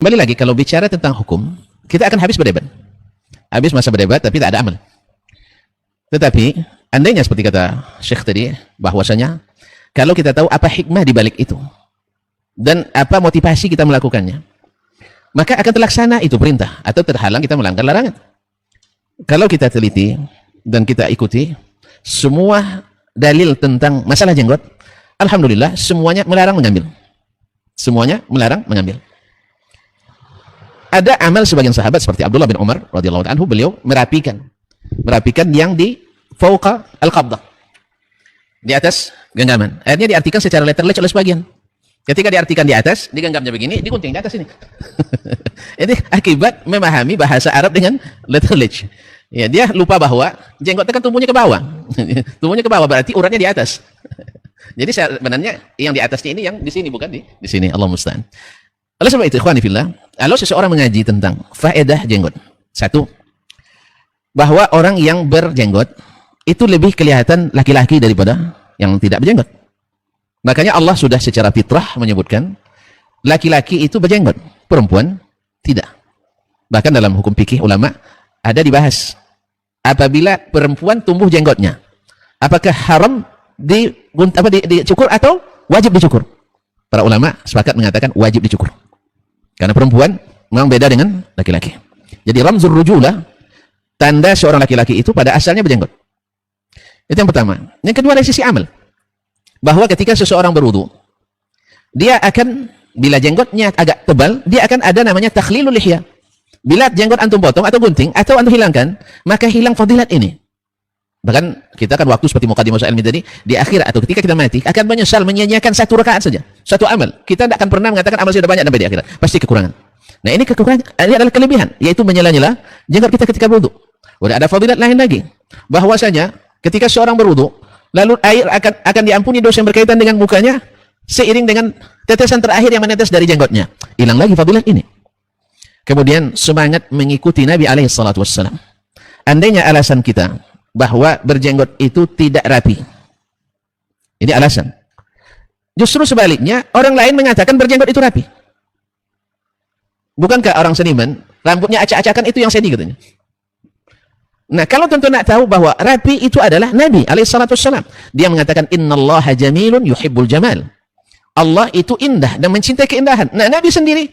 Kembali lagi, kalau bicara tentang hukum, kita akan habis berdebat. Habis masa berdebat, tapi tak ada amal. Tetapi, andainya seperti kata Syekh tadi, bahwasanya, kalau kita tahu apa hikmah di balik itu, dan apa motivasi kita melakukannya, maka akan terlaksana itu perintah, atau terhalang kita melanggar larangan. Kalau kita teliti, dan kita ikuti, semua dalil tentang masalah jenggot, alhamdulillah, semuanya melarang mengambil. Semuanya melarang mengambil. Ada amal sebagian sahabat seperti Abdullah bin Umar radhiyallahu anhu, beliau merapikan yang di fauqa al-qabdah, di atas genggaman. Akhirnya diartikan secara letterlech oleh sebagian. Ketika diartikan di atas, digenggamnya begini, digunting di atas ini. Ini akibat memahami bahasa Arab dengan letterlech. Ya, dia lupa bahwa jenggotnya kan tumbuhnya ke bawah. Tumbuhnya ke bawah berarti uratnya di atas. Jadi sebenarnya yang di atasnya ini yang di sini, bukan di sini. Allah musta'an. Oleh sebab itu, ikhwani fillah, kalau seseorang mengaji tentang faedah jenggot, satu, bahwa orang yang berjenggot itu lebih kelihatan laki-laki daripada yang tidak berjenggot. Makanya Allah sudah secara fitrah menyebutkan laki-laki itu berjenggot, perempuan tidak. Bahkan dalam hukum fikih ulama ada dibahas, apabila perempuan tumbuh jenggotnya, apakah haram dicukur atau wajib dicukur? Para ulama sepakat mengatakan wajib dicukur. Karena perempuan memang beda dengan laki-laki. Jadi ramzur rujulah, tanda seorang laki-laki itu pada asalnya berjenggot. Itu yang pertama. Yang kedua dari sisi amal, bahwa ketika seseorang berwudu, dia akan, bila jenggotnya agak tebal, dia akan ada namanya takhlilul lihya. Bila jenggot antum potong atau gunting atau antum hilangkan, maka hilang fadilat ini. Bahkan kita kan waktu seperti Muqaddimah Ilmi tadi, di akhir atau ketika kita mati akan menyesal menyia-nyiakan satu rakaat saja, satu amal. Kita tidak akan pernah mengatakan amal sudah banyak sampai di akhirat, pasti kekurangan. Nah, ini kekurangan, ini adalah kelebihan, yaitu menyela-nyela jenggot kita ketika berwudu. Udah ada fadilat lain lagi, bahwasanya ketika seorang berwudu, lalu air akan diampuni dosa yang berkaitan dengan mukanya seiring dengan tetesan terakhir yang menetes dari jenggotnya. Hilang lagi fadilat ini. Kemudian semangat mengikuti Nabi alaihi salatu wassalam. Andainya alasan kita bahwa berjenggot itu tidak rapi, ini alasan. Justru sebaliknya, orang lain mengatakan berjenggot itu rapi. Bukankah orang seniman rambutnya acak-acakan itu yang seni katanya? Nah, kalau tentu nak tahu bahwa rapi itu adalah Nabi alaihi salatu wassalam. Dia mengatakan innallaha jamilun yuhibbul jamal. Allah itu indah dan mencintai keindahan. Nah, Nabi sendiri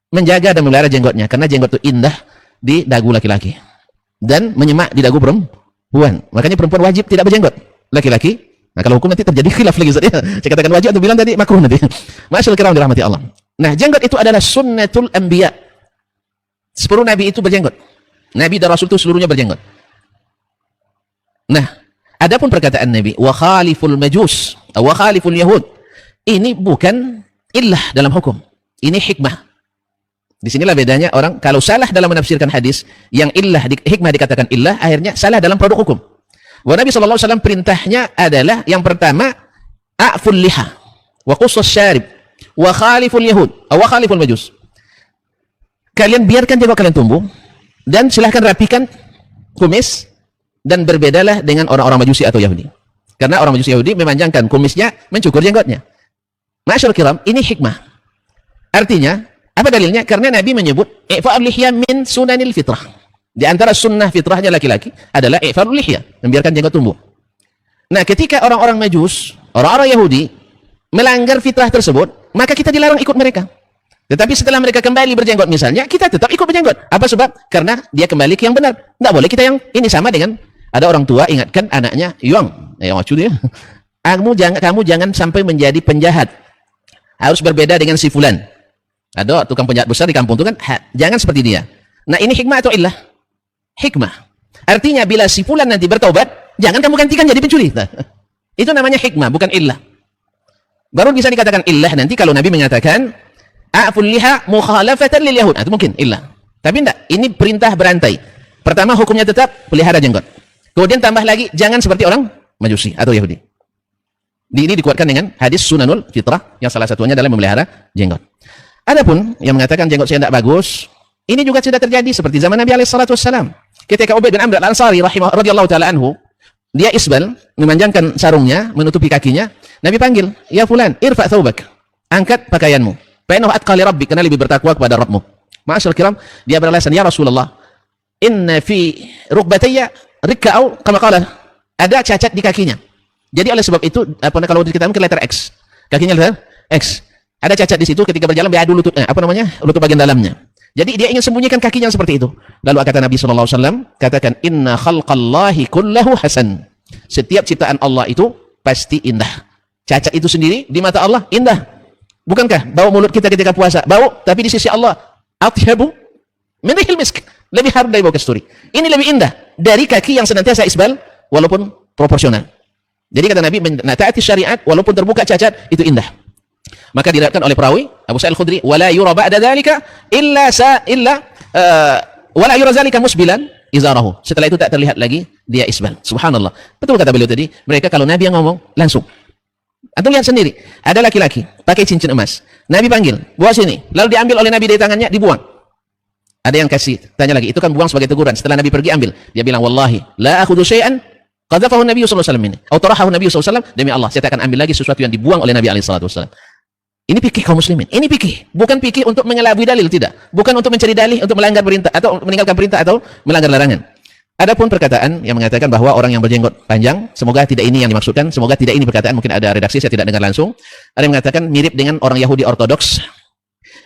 menjaga dan memelihara jenggotnya, karena jenggot itu indah di dagu laki-laki dan menyemak di dagu perempuan. Makanya perempuan wajib tidak berjenggot. Laki-laki, nah kalau hukum nanti terjadi khilaf lagi. Saya katakan wajib atau bilang tadi makruh nanti. Masyaallah kiram dirahmati Allah. Nah, jenggot itu adalah sunnatul anbiya. 10 nabi itu berjenggot. Nabi dan Rasul itu seluruhnya berjenggot. Nah, adapun perkataan Nabi wa khaliful majus, wa khaliful yahud, ini bukan illah dalam hukum. Ini hikmah. Disinilah bedanya orang kalau salah dalam menafsirkan hadis, yang illah, hikmah dikatakan illah, akhirnya salah dalam produk hukum. Wa Nabi SAW perintahnya adalah yang pertama, a'ful liha, wa qussus syarib, wa khaliful yahud, wa khaliful majus. Kalian biarkan jenggot kalian tumbuh, dan silahkan rapikan kumis, dan berbedalah dengan orang-orang Majusi atau Yahudi. Karena orang Majusi Yahudi memanjangkan kumisnya, mencukur jenggotnya. Masyaallah kiram, ini hikmah. Artinya, apa dalilnya? Karena Nabi menyebut i'fa'ul lihya min sunanil fitrah. Di antara sunnah fitrahnya laki-laki adalah i'fa'ul lihya, membiarkan jenggot tumbuh. Nah, ketika orang-orang Majus, orang-orang Yahudi melanggar fitrah tersebut, maka kita dilarang ikut mereka. Tetapi setelah mereka kembali berjenggot misalnya, kita tetap ikut berjenggot. Apa sebab? Karena dia kembali ke yang benar. Tidak boleh kita yang ini. Sama dengan ada orang tua ingatkan anaknya, "Yong, dia. Kamu jangan sampai menjadi penjahat. Harus berbeda dengan si fulan." Ada tukang penjahat besar di kampung itu kan, jangan seperti dia. Nah, ini hikmah atau illah? Hikmah. Artinya bila si fulan nanti bertaubat, jangan kamu gantikan jadi pencuri. Nah, itu namanya hikmah, bukan illah. Baru bisa dikatakan illah nanti kalau Nabi mengatakan a'ful liha mukhalafatan lil yahud. Nah, itu mungkin illah. Tapi enggak, ini perintah berantai. Pertama, hukumnya tetap pelihara jenggot. Kemudian tambah lagi, jangan seperti orang Majusi atau Yahudi. Ini dikuatkan dengan hadis sunanul fitrah, yang salah satunya adalah memelihara jenggot. Adapun yang mengatakan jenggot saya tidak bagus, ini juga sudah terjadi seperti zaman Nabi alaihi salatu wassalam. Ketika Ubaid bin Amr al-Ansari radhiyallahu taala anhu, dia isbal, memanjangkan sarungnya, menutupi kakinya, Nabi panggil, "Ya fulan, irfa' thawbak." Angkat pakaianmu. Fa innahu atqa li rabbik, karena lebih bertakwa kepada Rabbmu. Ma'asyal kiram, dia beralasan, ya Rasulullah, inna fi rukbatayya rikka'au kama qala, ada cacat di kakinya. Jadi oleh sebab itu, kalau kita mungkin letter X, kakinya letter X, ada cacat di situ ketika berjalan biadu lututnya, lutut bagian dalamnya. Jadi dia ingin sembunyikan kakinya seperti itu. Lalu kata Nabi SAW, katakan, inna khalqallahi kullahu hasan. Setiap ciptaan Allah itu pasti indah. Cacat itu sendiri di mata Allah indah. Bukankah bau mulut kita ketika puasa bau, tapi di sisi Allah atyabu min rihil misk, lebih harum dari bau kasturi. Ini lebih indah dari kaki yang senantiasa isbal walaupun proporsional. Jadi kata Nabi, taati syariat walaupun terbuka cacat itu indah. Maka diriwayatkan oleh perawi Abu Sa'id Al-Khudri, wala yura ba'da dzalika wala yura dzalika musbilan izarahu. Setelah itu tak terlihat lagi dia isbal. Subhanallah. Betul kata beliau tadi, mereka kalau Nabi yang ngomong langsung. Antum lihat sendiri, ada laki-laki pakai cincin emas. Nabi panggil, bawa sini. Lalu diambil oleh Nabi dari tangannya, dibuang. Ada yang kasih, tanya lagi, itu kan buang sebagai teguran. Setelah Nabi pergi ambil, dia bilang, wallahi la akhudhu syai'an qadzafahu Nabi sallallahu alaihi wasallam ini, atau tarahahu Nabi sallallahu alaihi wasallam, demi Allah saya tak akan ambil lagi sesuatu yang dibuang oleh Nabi alaihi wasallam. Ini fikih kaum muslimin. Ini fikih, bukan fikih untuk mengelabui dalil, tidak. Bukan untuk mencari dalih untuk melanggar perintah atau meninggalkan perintah atau melanggar larangan. Adapun perkataan yang mengatakan bahwa orang yang berjenggot panjang, semoga tidak ini yang dimaksudkan, semoga tidak ini perkataan, mungkin ada redaksi saya tidak dengar langsung. Ada yang mengatakan mirip dengan orang Yahudi ortodoks.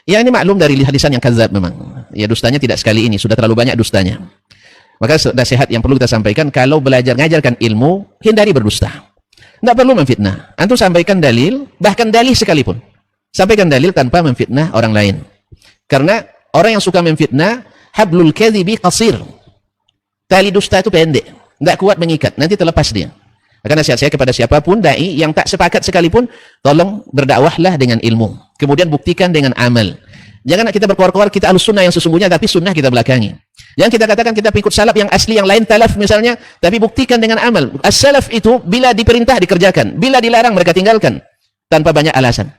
Ya ini maklum dari lisan yang kadzab memang. Ya dustanya tidak sekali ini, sudah terlalu banyak dustanya. Maka nasihat yang perlu kita sampaikan, kalau belajar ngajarkan ilmu, hindari berdusta. Tidak perlu memfitnah. Antum sampaikan dalil, bahkan dalih sekalipun. Sampaikan dalil tanpa memfitnah orang lain. Karena orang yang suka memfitnah, hablul kadhibi qasir. Tali dusta itu pendek, tidak kuat mengikat, nanti terlepas dia. Maka nasihat saya kepada siapapun dai yang tak sepakat sekalipun, tolong berdakwahlah dengan ilmu. Kemudian buktikan dengan amal. Jangan kita berkoar-koar kita ahlus sunnah yang sesungguhnya, tapi sunnah kita belakangi. Jangan kita katakan kita pengikut salaf yang asli, yang lain talaf misalnya, tapi buktikan dengan amal. As-salaf itu bila diperintah dikerjakan, bila dilarang mereka tinggalkan, tanpa banyak alasan.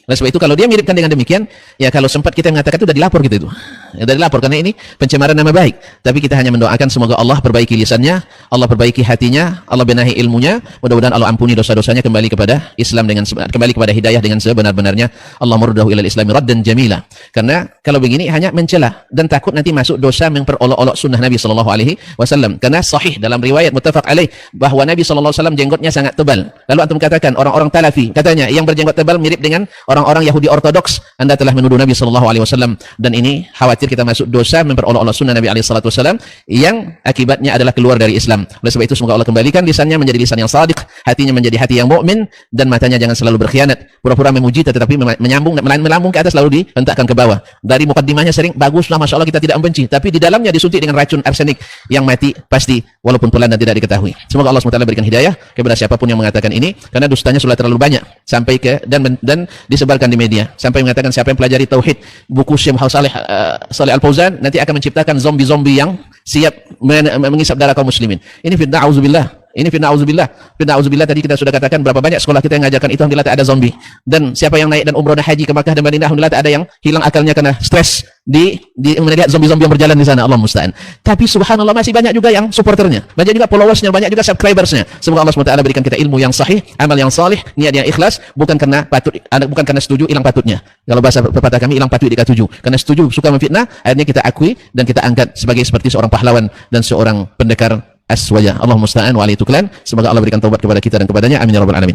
Oleh sebab itu kalau dia miripkan dengan demikian, ya kalau sempat kita mengatakan itu sudah dilapor gitu itu. Ya, sudah dilapor karena ini pencemaran nama baik. Tapi kita hanya mendoakan semoga Allah perbaiki lisannya, Allah perbaiki hatinya, Allah benahi ilmunya. Mudah-mudahan Allah ampuni dosa-dosanya, kembali kepada Islam dengan kembali kepada hidayah dengan sebenar-benarnya. Allah murdahu ilal Islami raddan jamila. Karena kalau begini hanya mencela dan takut nanti masuk dosa memperolok-olok sunnah Nabi sallallahu alaihi wasallam. Karena sahih dalam riwayat muttafaq alaih bahwa Nabi sallallahu alaihi wasallam jenggotnya sangat tebal. Lalu antum katakan orang-orang Talafi katanya yang berjenggot tebal mirip dengan orang-orang Yahudi ortodoks, Anda telah menuduh Nabi sallallahu alaihi wasallam, dan ini khawatir kita masuk dosa memperolok-olok sunnah Nabi alaihi salatu wasallam yang akibatnya adalah keluar dari Islam. Oleh sebab itu semoga Allah kembalikan lisannya menjadi lisan yang shadiq, hatinya menjadi hati yang mukmin, dan matanya jangan selalu berkhianat, pura-pura memuji tetapi melambung ke atas lalu dihentakkan ke bawah. Dari mukaddimahnya sering baguslah, masya Allah kita tidak membenci, tapi di dalamnya disuntik dengan racun arsenik yang mati pasti walaupun pelan dan tidak diketahui. Semoga Allah SWT berikan hidayah kepada siapapun yang mengatakan ini, karena dustanya sudah terlalu banyak sampai ke dan disebarkan di media sampai mengatakan siapa yang pelajari tauhid buku Syekh Muhammad Shalih Al-Fauzan nanti akan menciptakan zombie-zombie yang siap mengisap darah kaum muslimin. Ini fitnah, auzubillah. Ini fitnah, auzubillah. Fitnah, auzubillah, tadi kita sudah katakan berapa banyak sekolah kita yang mengajarkan itu, alhamdulillah tak ada zombie. Dan siapa yang naik dan umrah dan haji ke Makkah dan Madinah, alhamdulillah tak ada yang hilang akalnya karena stres di melihat zombie-zombie yang berjalan di sana. Allah musta'an. Tapi subhanallah masih banyak juga yang supporternya, banyak juga followersnya, banyak juga subscribersnya. Semoga Allah SWT berikan kita ilmu yang sahih, amal yang salih, niat yang ikhlas, bukan karena setuju hilang patutnya. Kalau bahasa pepatah kami, hilang patut dikatuju. Karena setuju suka memfitnah, akhirnya kita akui dan kita angkat seperti seorang pahlawan dan seorang pendekar aswaya. Allah musta'an wa alaihi tuklan. Semoga Allah berikan taubat kepada kita dan kepadanya. Amin ya rabbal alamin.